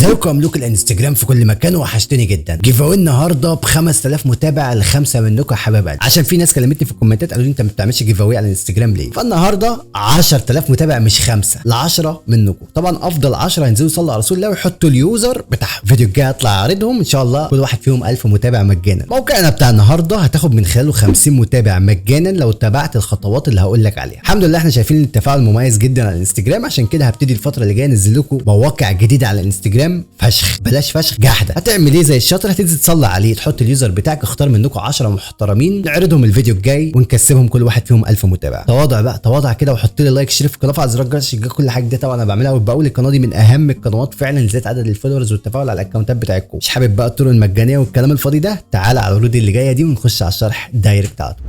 ازيكم ملوك الانستجرام في كل مكان، وحشتني جدا. جيف اواي النهارده ب 5000 متابع ل5 منكم يا حبايب قلبي، عشان في ناس كلمتني في الكومنتات قالوا لي انت ما بتعملش جيف اواي على الانستجرام ليه؟ فالنهارده 10000 متابع مش 5 ل10 منكم. طبعا افضل 10 ينزلوا يصلوا على رسول الله ويحطوا اليوزر بتاعهم. فيديو الجاي هطلع اعرضهم ان شاء الله، كل واحد فيهم 1000 متابع مجانا. موقعنا بتاع النهارده هتاخد من خلاله 50 متابع مجانا لو اتبعت الخطوات اللي هقول لك عليها. الحمد لله احنا شايفين ان التفاعل مميز جدا على الانستجرام، عشان كده هبتدي الفتره اللي جايه انزل لكم مواقع جديده على الانستجرام فشخ، بلاش فشخ جحده. هتعمل ايه زي الشاطر؟ هتنزل تصلي عليه، تحط اليوزر بتاعك، اختار منكم 10 محترمين نعرضهم الفيديو الجاي ونكسبهم كل واحد فيهم 1000 متابع. تواضع بقى، تواضع كده، وحط لي لايك، اشترك في القناه، فعل زر الجرس عشان كل حاجه دي طبعا انا بعملها. وبقول القناه دي من اهم القنوات فعلا لزياده عدد الفولورز والتفاعل على الاكونتات بتاعتكم. مش حابب بقى الطرق المجانيه والكلام الفاضي ده؟ تعالى على العروض اللي جايه دي ونخش على الشرح دايركت على طول.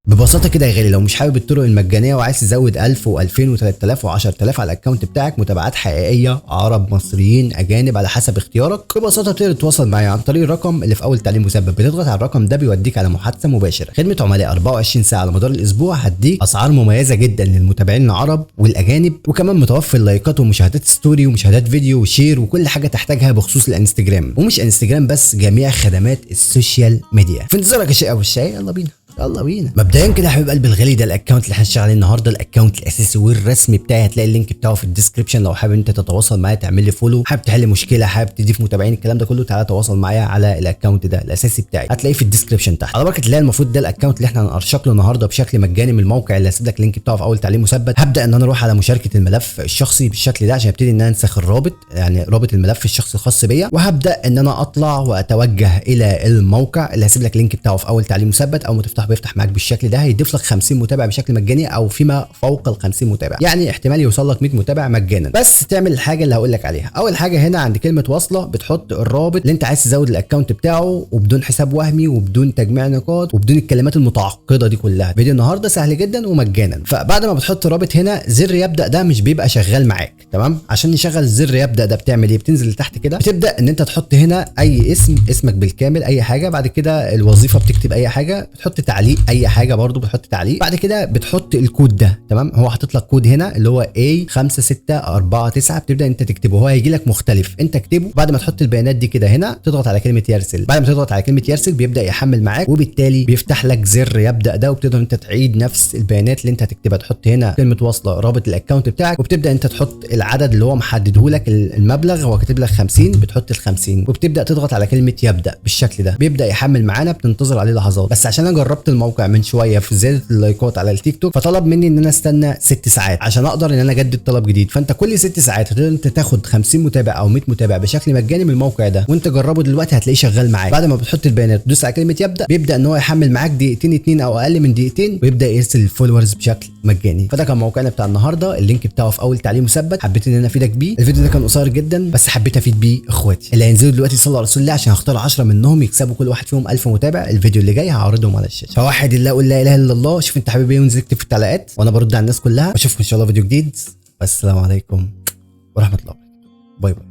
ببساطه كده يا غالي، لو مش حابب الطرق المجانيه وعايز تزود 1000 و2000 و3000 و10000 على الاكونت بتاعك، متابعات حقيقيه، عرب، مصريين، اجانب، على حسب اختيارك، ببساطه تقدر تتواصل معايا عن طريق الرقم اللي في اول تعليم مسبب. بتضغط على الرقم ده بيوديك على محادثه مباشره، خدمه عملاء 24 ساعه على مدار الاسبوع، هديك اسعار مميزه جدا للمتابعين العرب والاجانب، وكمان متوفر لايكات ومشاهدات ستوري ومشاهدات فيديو وشير وكل حاجه تحتاجها بخصوص الانستجرام. ومش انستجرام بس، جميع خدمات السوشيال ميديا. في انتظارك يا شيخ ابو الشاي، يلا بينا يلا بينا. مبدئيا كده يا حبيب قلبي الغالي، ده الاكونت اللي هنشتغل عليه النهارده، الاكونت الاساسي والرسمي بتاعي. هتلاقي اللينك بتاعه في الديسكربشن لو حابب انت تتواصل معايا، تعمل لي فولو، حابب تحل مشكله، حابب تضيف متابعين، الكلام ده كله تعالى تواصل معايا على الاكونت ده الاساسي بتاعي، هتلاقيه في الديسكربشن تحت على بركه الله. المفروض ده الاكونت اللي احنا هنرشق له النهارده بشكل مجاني من الموقع اللي هسيب لك اللينك بتاعه في اول تعليق مثبت. هبدا ان انا اروح على مشاركه الملف الشخصي بالشكل ده عشان ابتدي ان انا انسخ الرابط، يعني رابط الملف الشخصي الخاص بيا، وهبدا ان انا اطلع واتوجه الى الموقع اللي هسيب لك اللينك بتاعه في اول تعليق مثبت. اول ما تفتح بيفتح معاك بالشكل ده، هيضيف لك 50 متابع بشكل مجاني او فيما فوق ال 50 متابع، يعني احتمال يوصل لك 100 متابع مجانا. بس تعمل الحاجه اللي هقول لك عليها. اول حاجه هنا عند كلمه واصله بتحط الرابط اللي انت عايز تزود الاكونت بتاعه، وبدون حساب وهمي وبدون تجميع نقاط وبدون الكلمات المتعقده دي كلها. فيديو النهارده سهل جدا ومجانا. فبعد ما بتحط الرابط هنا، زر يبدا ده مش بيبقى شغال معاك، تمام؟ عشان نشغل زر يبدا ده بتعمل ايه؟ بتنزل لتحت كده، بتبدا ان انت تحط هنا اي اسمك بالكامل، اي حاجه، بعد كده الوظيفه بتكتب اي حاجه، بتحط تعليق اي حاجه برضو بتحط تعليق، بعد كده بتحط الكود ده، تمام؟ هو حاطط لك كود هنا اللي هو A5649، بتبدا انت تكتبه، هو هيجي لك مختلف، انت اكتبه. بعد ما تحط البيانات دي كده هنا، تضغط على كلمه يرسل. بعد ما تضغط على كلمه يرسل بيبدا يحمل معاك، وبالتالي بيفتح لك زر يبدا ده، وبتقدر انت تعيد نفس البيانات اللي انت هتكتبها. تحط هنا كلمه واصله رابط الاكونت بتاعك، وبتبدا انت تحط العدد اللي هو محدده لك، المبلغ هو كاتب لك 50، بتحط ال50 وبتبدا تضغط على كلمه يبدا بالشكل ده. بيبدا يحمل معانا، بتنتظر عليه لحظات. بس عشان انا جربت الموقع من شويه في زياده اللايكات على التيك توك، فطلب مني ان انا استنى 6 ساعات عشان اقدر ان انا اجدد طلب جديد. فانت كل 6 ساعات هتقدر انت تاخد 50 متابع او 100 متابع بشكل مجاني من الموقع ده، وانت جربه دلوقتي هتلاقيه شغال معاك. بعد ما بتحط البيانات تدوس على كلمه يبدا، بيبدا ان هو يحمل معاك دقيقتين 2 او اقل من دقيقتين، ويبدا يرسل الفولورز بشكل مجاني. فده كان موقعنا بتاع النهارده، اللينك بتاعه في اول تعليق مثبت. حبيت ان انا افيدك بيه. الفيديو ده كان قصير جدا بس حبيت افيد بيه اخواتي اللي هينزلوا دلوقتي يصلوا على رسول الله، عشان هختار 10 منهم يكسبوا كل واحد فيهم 1000 متابع. الفيديو اللي جاي هعرضهم على الشاشه. فواحد الله قول لا اله الا الله. شوف انت حابب ايه وانزل اكتب في التعليقات وانا برد على الناس كلها. اشوفكم ان شاء الله فيديو جديد. والسلام عليكم ورحمه الله. باي باي.